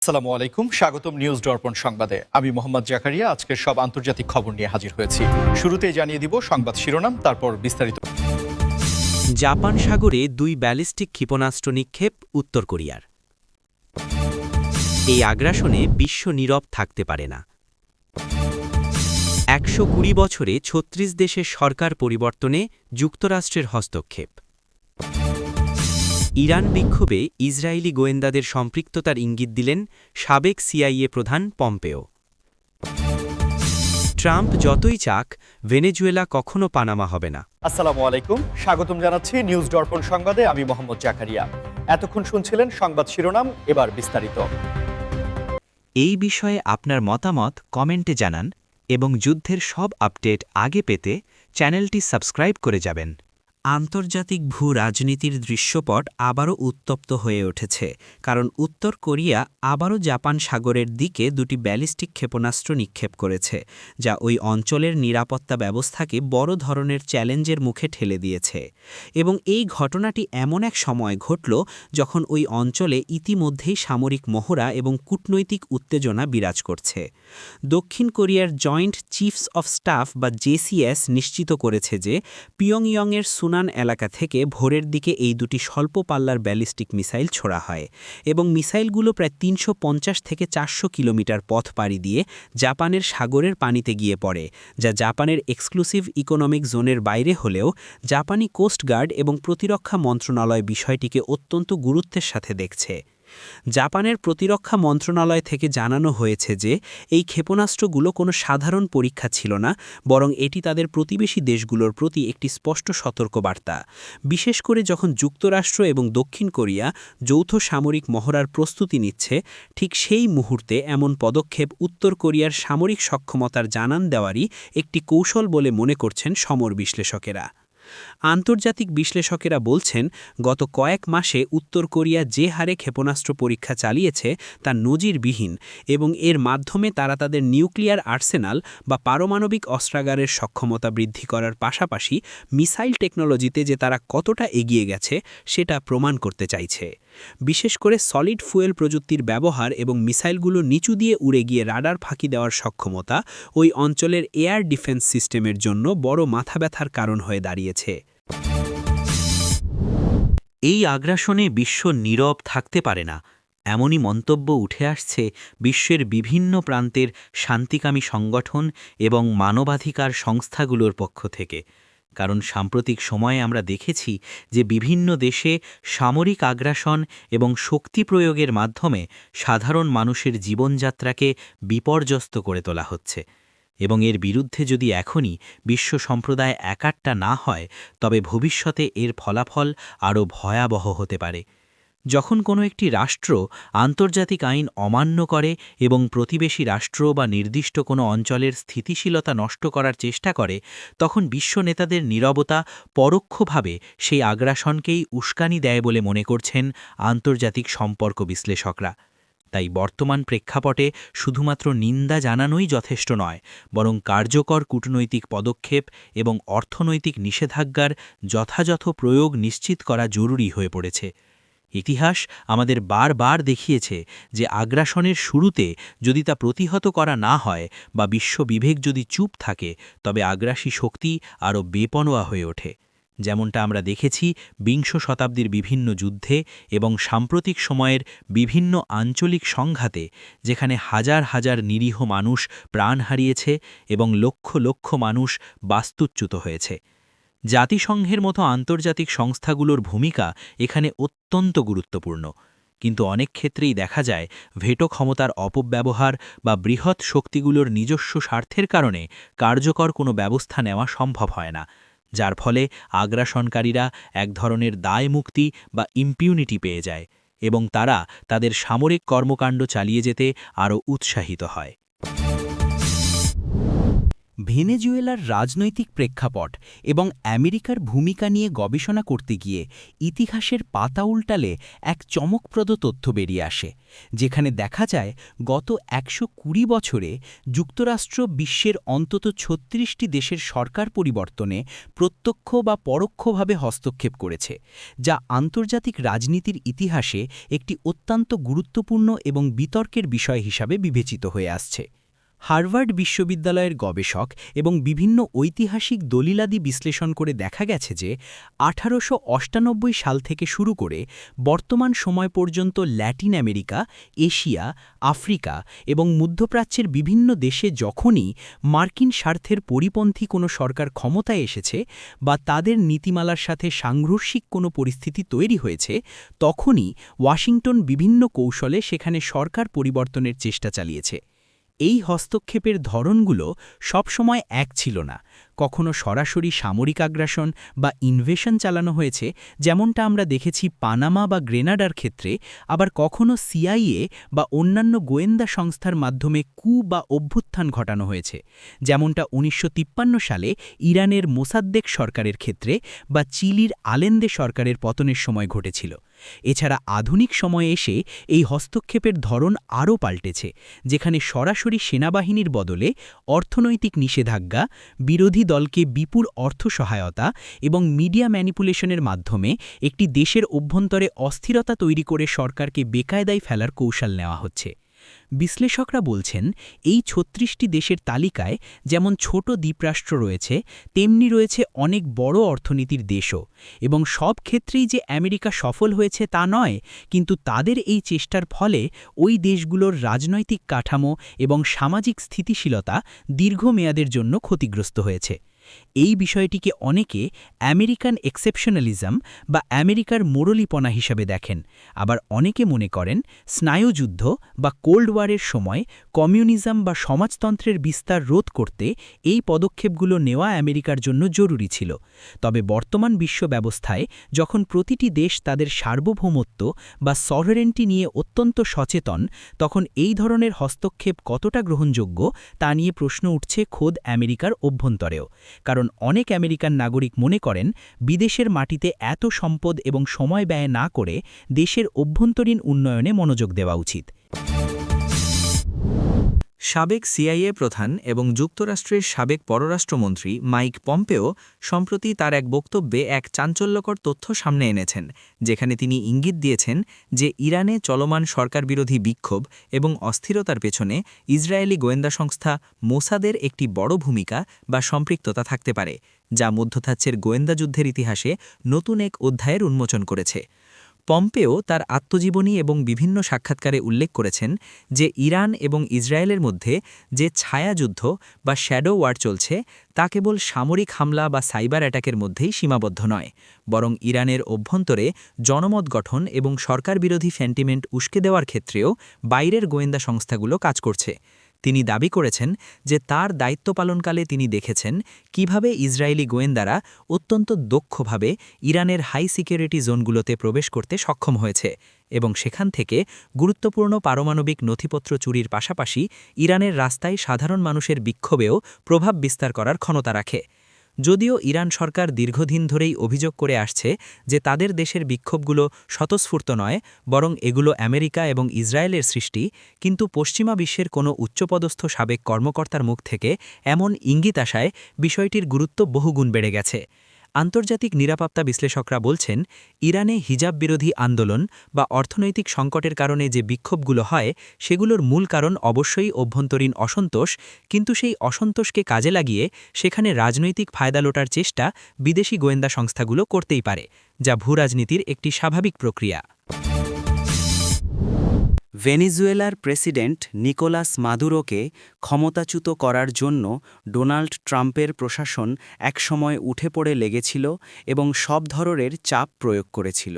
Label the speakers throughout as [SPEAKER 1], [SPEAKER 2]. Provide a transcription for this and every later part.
[SPEAKER 1] আসসালামু আলাইকুম, স্বাগতম নিউজ দর্পণ সংবাদে। আমি মোহাম্মদ জাকারিয়া আজকের সব আন্তর্জাতিক খবর নিয়ে হাজির হয়েছি। শুরুতেই জানিয়ে দিব সংবাদ শিরোনাম, তারপর বিস্তারিত।
[SPEAKER 2] জাপান সাগরে ২ ব্যালিস্টিক ক্ষেপণাস্ত্র নিক্ষেপ উত্তর কোরিয়ার। এই আগ্রাসনে বিশ্ব নীরব থাকতে পারে না। ১২০ বছরে ৩৬ দেশের সরকার পরিবর্তনে যুক্তরাষ্ট্রের হস্তক্ষেপ। ইরান বিক্ষোভে ইসরায়েলি গোয়েন্দাদের সম্পৃক্ততার ইঙ্গিত দিলেন সাবেক সিআইএ প্রধান পম্পেও। ট্রাম্প যতই চাক, ভেনেজুয়েলা কখনো পানামা হবে না।
[SPEAKER 1] আসসালামু আলাইকুম, স্বাগতম জানাচ্ছি নিউজ দর্পণ সংবাদে। আমি মোহাম্মদ জাকারিয়া। এতক্ষণ শুনছিলেন সংবাদ শিরোনাম, এবার বিস্তারিত।
[SPEAKER 2] এই বিষয়ে আপনার মতামত কমেন্টে জানান এবং যুদ্ধের সব আপডেট আগে পেতে চ্যানেলটি সাবস্ক্রাইব করে যাবেন। আন্তর্জাতিক ভূ-রাজনীতির দৃশ্যপট আবারও উত্তপ্ত হয়ে উঠেছে, কারণ উত্তর কোরিয়া আবারও জাপান সাগরের দিকে ২টি ব্যালিস্টিক ক্ষেপণাস্ত্র নিক্ষেপ করেছে, যা ওই অঞ্চলের নিরাপত্তা ব্যবস্থাকে বড় ধরনের চ্যালেঞ্জের মুখে ঠেলে দিয়েছে। এবং এই ঘটনাটি এমন এক সময় ঘটল যখন ওই অঞ্চলে ইতিমধ্যেই সামরিক মহড়া এবং কূটনৈতিক উত্তেজনা বিরাজ করছে। দক্ষিণ কোরিয়ার জয়েন্ট চিফস অফ স্টাফ বা জেসিএস নিশ্চিত করেছে যে পিয়ংইয়ংয়ের সুনান এলাকা থেকে ভোরের দিকে এই ২টি স্বল্প পাল্লার ব্যালিস্টিক মিসাইল ছোড়া হয় এবং মিসাইলগুলো প্রায় ৩৫০ থেকে ৪০০ কিলোমিটার পথ পাড়ি দিয়ে জাপানের সাগরের পানিতে গিয়ে পড়ে, যা জাপানের এক্সক্লুসিভ ইকোনমিক জোনের বাইরে হলেও জাপানি কোস্ট গার্ড এবং প্রতিরক্ষা মন্ত্রণালয় বিষয়টিকে অত্যন্ত গুরুত্বের সাথে দেখছে। জাপানের প্রতিরক্ষা মন্ত্রণালয় থেকে জানানো হয়েছে যে এই ক্ষেপণাস্ত্রগুলো কোনো সাধারণ পরীক্ষা ছিল না, বরং এটি তাদের প্রতিবেশী দেশগুলোর প্রতি একটি স্পষ্ট সতর্কবার্তা। বিশেষ করে যখন যুক্তরাষ্ট্র এবং দক্ষিণ কোরিয়া যৌথ সামরিক মহড়ার প্রস্তুতি নিচ্ছে, ঠিক সেই মুহূর্তে এমন পদক্ষেপ উত্তর কোরিয়ার সামরিক সক্ষমতার জানান দেওয়ারই একটি কৌশল বলে মনে করছেন সমর বিশ্লেষকেরা। আন্তর্জাতিক বিশ্লেষকেরা বলছেন, গত কয়েক মাসে উত্তর কোরিয়া যে হারে ক্ষেপণাস্ত্র পরীক্ষা চালিয়েছে তা নজিরবিহীন এবং এর মাধ্যমে তারা তাদের নিউক্লিয়ার আর্সেনাল বা পারমাণবিক অস্ত্রাগারের সক্ষমতা বৃদ্ধি করার পাশাপাশি মিসাইল টেকনোলজিতে যে তারা কতটা এগিয়ে গেছে সেটা প্রমাণ করতে চাইছে। বিশেষ করে সলিড ফুয়েল প্রযুক্তির ব্যবহার এবং মিসাইলগুলো নিচু দিয়ে উড়ে গিয়ে রাডার ফাঁকি দেওয়ার সক্ষমতা ওই অঞ্চলের এয়ার ডিফেন্স সিস্টেমের জন্য বড় মাথাব্যথার কারণ হয়ে দাঁড়িয়েছে। এই আগ্রাসনে বিশ্ব নীরব থাকতে পারে না, এমনই মন্তব্য উঠে আসছে বিশ্বের বিভিন্ন প্রান্তের শান্তিকামী সংগঠন এবং মানবাধিকার সংস্থাগুলোর পক্ষ থেকে। কারণ সাম্প্রতিক সময়ে আমরা দেখেছি যে বিভিন্ন দেশে সামরিক আগ্রাসন এবং শক্তি প্রয়োগের মাধ্যমে সাধারণ মানুষের জীবনযাত্রাকে বিপর্যস্ত করে তোলা হচ্ছে। এবং এর বিরুদ্ধে যদি এখনই বিশ্ব সম্প্রদায় একাট্টা না হয়, তবে ভবিষ্যতে এর ফলাফল আরও ভয়াবহ হতে পারে। যখন কোনো একটি রাষ্ট্র আন্তর্জাতিক আইন অমান্য করে এবং প্রতিবেশী রাষ্ট্র বা নির্দিষ্ট কোনো অঞ্চলের স্থিতিশীলতা নষ্ট করার চেষ্টা করে, তখন বিশ্ব নেতাদের নীরবতা পরোক্ষভাবে সেই আগ্রাসনকেই উস্কানি দেয় বলে মনে করছেন আন্তর্জাতিক সম্পর্ক বিশ্লেষকরা। তাই বর্তমান প্রেক্ষাপটে শুধুমাত্র নিন্দা জানানোই যথেষ্ট নয়, বরং কার্যকর কূটনৈতিক পদক্ষেপ এবং অর্থনৈতিক নিষেধাজ্ঞার যথাযথ প্রয়োগ নিশ্চিত করা জরুরি হয়ে পড়েছে। ইতিহাস আমাদের বারবার দেখিয়েছে যে আগ্রাসনের শুরুতে যদি তা প্রতিহত করা না হয় বা বিশ্ব বিবেক যদি চুপ থাকে, তবে আগ্রাসী শক্তি আরও বেপরোয়া হয়ে ওঠে। যেমনটা আমরা দেখেছি বিংশ শতাব্দীর বিভিন্ন যুদ্ধে এবং সাম্প্রতিক সময়ের বিভিন্ন আঞ্চলিক সংঘাতে, যেখানে হাজার হাজার নিরীহ মানুষ প্রাণ হারিয়েছে এবং লক্ষ লক্ষ মানুষ বাস্তুচ্যুত হয়েছে। জাতিসংঘের মতো আন্তর্জাতিক সংস্থাগুলোর ভূমিকা এখানে অত্যন্ত গুরুত্বপূর্ণ, কিন্তু অনেক ক্ষেত্রেই দেখা যায় ভেটো ক্ষমতার অপব্যবহার বা বৃহৎ শক্তিগুলোর নিজস্ব স্বার্থের কারণে কার্যকর কোনো ব্যবস্থা নেওয়া সম্ভব হয় না, যার ফলে আগ্রাসনকারীরা এক ধরনের দায়মুক্তি বা ইম্পিউনিটি পেয়ে যায় এবং তারা তাদের সামরিক কর্মকাণ্ড চালিয়ে যেতে আরও উৎসাহিত হয়। ভেনেজুয়েলার রাজনৈতিক প্রেক্ষাপট এবং আমেরিকার ভূমিকা নিয়ে গবেষণা করতে গিয়ে ইতিহাসের পাতা উল্টালে এক চমকপ্রদ তথ্য বেরিয়ে আসে, যেখানে দেখা যায় গত ১২০ বছরে যুক্তরাষ্ট্র বিশ্বের অন্তত ৩৬টি দেশের সরকার পরিবর্তনে প্রত্যক্ষ বা পরোক্ষভাবে হস্তক্ষেপ করেছে, যা আন্তর্জাতিক রাজনীতির ইতিহাসে একটি অত্যন্ত গুরুত্বপূর্ণ এবং বিতর্কের বিষয় হিসাবে বিবেচিত হয়ে আসছে। হার্ভার্ড বিশ্ববিদ্যালয়ের গবেষক এবং বিভিন্ন ঐতিহাসিক দলিলাদি বিশ্লেষণ করে দেখা গেছে যে ১৮৯৮ সাল থেকে শুরু করে বর্তমান সময় পর্যন্ত ল্যাটিন আমেরিকা, এশিয়া, আফ্রিকা এবং মধ্যপ্রাচ্যের বিভিন্ন দেশে যখনই মার্কিন স্বার্থের পরিপন্থী কোনো সরকার ক্ষমতায় এসেছে বা তাদের নীতিমালার সাথে সাংঘর্ষিক কোনো পরিস্থিতি তৈরি হয়েছে, তখনই ওয়াশিংটন বিভিন্ন কৌশলে সেখানে সরকার পরিবর্তনের চেষ্টা চালিয়েছে। এই হস্তক্ষেপের ধরনগুলো সবসময় এক ছিল না। কখনো সরাসরি সামরিক আগ্রাসন বা ইনভেশন চালানো হয়েছে, যেমনটা আমরা দেখেছি পানামা বা গ্রেনাডার ক্ষেত্রে, আবার কখনো সিআইএ বা অন্যান্য গোয়েন্দা সংস্থার মাধ্যমে কু বা অভ্যুত্থান ঘটানো হয়েছে, যেমনটা ১৯৫৩ সালে ইরানের মোসাদ্দেক সরকারের ক্ষেত্রে বা চিলির আলেন্দে সরকারের পতনের সময় ঘটেছিল। এছাড়া আধুনিক সময়ে এসে এই হস্তক্ষেপের ধরন আরও পাল্টেছে, যেখানে সরাসরি সেনাবাহিনীর বদলে অর্থনৈতিক নিষেধাজ্ঞা, বিরোধী দলকে বিপুল অর্থ সহায়তা এবং মিডিয়া ম্যানিপুলেশনের মাধ্যমে একটি দেশের অভ্যন্তরে অস্থিরতা তৈরি করে সরকারকে বেকায়দায় ফেলার কৌশল নেওয়া হচ্ছে। বিশ্লেষকরা বলছেন, এই ৩৬টি দেশের তালিকায় যেমন ছোট দ্বীপরাষ্ট্র রয়েছে, তেমনি রয়েছে অনেক বড় অর্থনীতির দেশও, এবং সব ক্ষেত্রেই যে আমেরিকা সফল হয়েছে তা নয়, কিন্তু তাদের এই চেষ্টার ফলে ওই দেশগুলোর রাজনৈতিক কাঠামো এবং সামাজিক স্থিতিশীলতা দীর্ঘমেয়াদের জন্য ক্ষতিগ্রস্ত হয়েছে। এই বিষয়টিকে অনেকে আমেরিকান এক্সেপশনালিজম বা আমেরিকার মোড়লিপনা হিসাবে দেখেন, আবার অনেকে মনে করেন স্নায়ুযুদ্ধ বা কোল্ড ওয়ারের সময় কমিউনিজম বা সমাজতন্ত্রের বিস্তার রোধ করতে এই পদক্ষেপগুলো নেওয়া আমেরিকার জন্য জরুরি ছিল। তবে বর্তমান বিশ্ব ব্যবস্থায় যখন প্রতিটি দেশ তাদের সার্বভৌমত্ব বা সভরেন্টি নিয়ে অত্যন্ত সচেতন, তখন এই ধরনের হস্তক্ষেপ কতটা গ্রহণযোগ্য তা নিয়ে প্রশ্ন উঠছে খোদ আমেরিকার অভ্যন্তরেও। কারণ অনেক আমেরিকান নাগরিক মনে করেন বিদেশের মাটিতে এত সম্পদ এবং সময় ব্যয় না করে দেশের অভ্যন্তরীণ উন্নয়নে মনোযোগ দেওয়া উচিত। সাবেক সিআইএ প্রধান এবং যুক্তরাষ্ট্রের সাবেক পররাষ্ট্রমন্ত্রী মাইক পম্পেও সম্প্রতি তার এক বক্তব্যে এক চাঞ্চল্যকর তথ্য সামনে এনেছেন, যেখানে তিনি ইঙ্গিত দিয়েছেন যে ইরানে চলমান সরকারবিরোধী বিক্ষোভ এবং অস্থিরতার পেছনে ইসরায়েলি গোয়েন্দা সংস্থা মোসাদের একটি বড় ভূমিকা বা সম্পৃক্ততা থাকতে পারে, যা মধ্যপ্রাচ্যের গোয়েন্দা যুদ্ধের ইতিহাসে নতুন এক অধ্যায়ের উন্মোচন করেছে। পম্পেও তার আত্মজীবনী এবং বিভিন্ন সাক্ষাৎকারে উল্লেখ করেছেন যে ইরান এবং ইসরায়েলের মধ্যে যে ছায়াযুদ্ধ বা শ্যাডো ওয়ার চলছে, তা কেবল সামরিক হামলা বা সাইবার অ্যাটাকের মধ্যেই সীমাবদ্ধ নয়, বরং ইরানের অভ্যন্তরে জনমত গঠন এবং সরকারবিরোধী সেন্টিমেন্ট উস্কে দেওয়ার ক্ষেত্রেও বাইরের গোয়েন্দা সংস্থাগুলো কাজ করছে। তিনি দাবি করেছেন যে তার দায়িত্ব পালনকালে তিনি দেখেছেন কিভাবে ইসরায়েলি গোয়েন্দারা অত্যন্ত দক্ষভাবে ইরানের হাই সিকিউরিটি জোনগুলোতে প্রবেশ করতে সক্ষম হয়েছে এবং সেখান থেকে গুরুত্বপূর্ণ পারমাণবিক নথিপত্র চুরির পাশাপাশি ইরানের রাস্তায় সাধারণ মানুষের বিক্ষোভেও প্রভাব বিস্তার করার ক্ষমতা রাখে। যদিও ইরান সরকার দীর্ঘদিন ধরেই অভিযোগ করে আসছে যে তাদের দেশের বিক্ষোভগুলো স্বতঃস্ফূর্ত নয়, বরং এগুলো আমেরিকা এবং ইসরায়েলের সৃষ্টি, কিন্তু পশ্চিমা বিশ্বের কোনো উচ্চপদস্থ সাবেক কর্মকর্তার মুখ থেকে এমন ইঙ্গিত আসায় বিষয়টির গুরুত্ব বহুগুণ বেড়ে গেছে। আন্তর্জাতিক নিরাপত্তা বিশ্লেষকরা বলছেন, ইরানে হিজাব বিরোধী আন্দোলন বা অর্থনৈতিক সংকটের কারণে যে বিক্ষোভগুলো হয়, সেগুলোর মূল কারণ অবশ্যই অভ্যন্তরীণ অসন্তোষ, কিন্তু সেই অসন্তোষকে কাজে লাগিয়ে সেখানে রাজনৈতিক ফায়দা লোটার চেষ্টা বিদেশি গোয়েন্দা সংস্থাগুলো করতেই পারে, যা ভূরাজনীতির একটি স্বাভাবিক প্রক্রিয়া। ভেনেজুয়েলার প্রেসিডেন্ট নিকোলাস মাদুরোকে ক্ষমতাচ্যুত করার জন্য ডোনাল্ড ট্রাম্পের প্রশাসন একসময় উঠে পড়ে লেগেছিল এবং সব ধরনের চাপ প্রয়োগ করেছিল,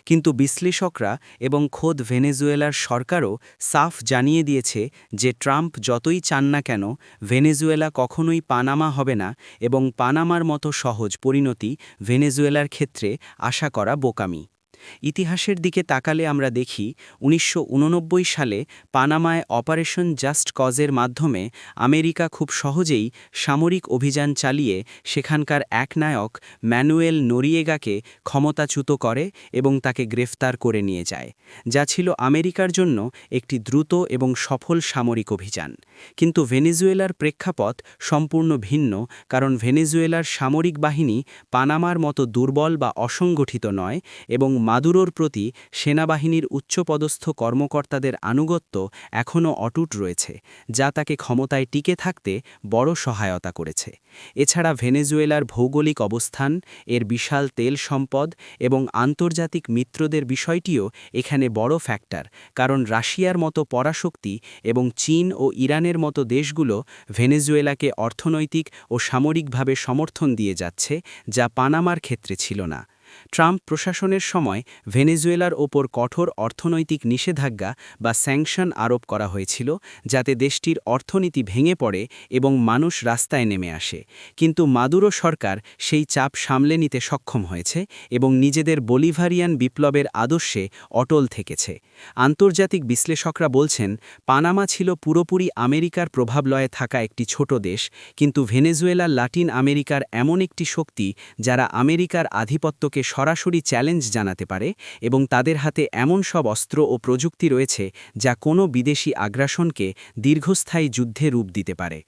[SPEAKER 2] কিন্তু বিশ্লেষকরা এবং খোদ ভেনেজুয়েলার সরকারও সাফ জানিয়ে দিয়েছে যে ট্রাম্প যতই চান না কেন, ভেনেজুয়েলা কখনোই পানামা হবে না এবং পানামার মতো সহজ পরিণতি ভেনেজুয়েলার ক্ষেত্রে আশা করা বোকামি। ইতিহাসের দিকে তাকালে আমরা দেখি ১৯৮৯ সালে পানামায় অপারেশন জাস্ট কজের মাধ্যমে আমেরিকা খুব সহজেই সামরিক অভিযান চালিয়ে সেখানকার এক নায়ক ম্যানুয়েল নোরিয়েগাকে ক্ষমতাচ্যুত করে এবং তাকে গ্রেফতার করে নিয়ে যায়, যা ছিল আমেরিকার জন্য একটি দ্রুত এবং সফল সামরিক অভিযান। কিন্তু ভেনেজুয়েলার প্রেক্ষাপট সম্পূর্ণ ভিন্ন, কারণ ভেনেজুয়েলার সামরিক বাহিনী পানামার মতো দুর্বল বা অসংগঠিত নয় এবং মাদুরোর প্রতি সেনাবাহিনীর উচ্চপদস্থ কর্মকর্তাদের আনুগত্য এখনও অটুট রয়েছে, যা তাকে ক্ষমতায় টিকে থাকতে বড় সহায়তা করেছে। এছাড়া ভেনেজুয়েলার ভৌগোলিক অবস্থান, এর বিশাল তেল সম্পদ এবং আন্তর্জাতিক মিত্রদের বিষয়টিও এখানে বড় ফ্যাক্টর, কারণ রাশিয়ার মতো পরাশক্তি এবং চীন ও ইরানের মতো দেশগুলো ভেনেজুয়েলাকে অর্থনৈতিক ও সামরিকভাবে সমর্থন দিয়ে যাচ্ছে, যা পানামার ক্ষেত্রে ছিল না। ট্রাম্প প্রশাসনের সময় ভেনেজুয়েলার ওপর কঠোর অর্থনৈতিক নিষেধাজ্ঞা বা স্যাংশন আরোপ করা হয়েছিল, যাতে দেশটির অর্থনীতি ভেঙে পড়ে এবং মানুষ রাস্তায় নেমে আসে। কিন্তু মাদুরো সরকার সেই চাপ সামলে নিতে সক্ষম হয়েছে এবং নিজেদের বলিভারিয়ান বিপ্লবের আদর্শে অটল থেকেছে। আন্তর্জাতিক বিশ্লেষকরা বলছেন, পানামা ছিল পুরোপুরি আমেরিকার প্রভাবলয়ে থাকা একটি ছোট দেশ, কিন্তু ভেনেজুয়েলা লাতিন আমেরিকার এমন একটি শক্তি যারা আমেরিকার আধিপত্যকে সরাসরি চ্যালেঞ্জ জানাতে পারে, এবং তাদের হাতে এমন সব অস্ত্র ও প্রযুক্তি রয়েছে যা কোনো বিদেশি আগ্রাসনকে দীর্ঘস্থায়ী যুদ্ধে রূপ দিতে পারে।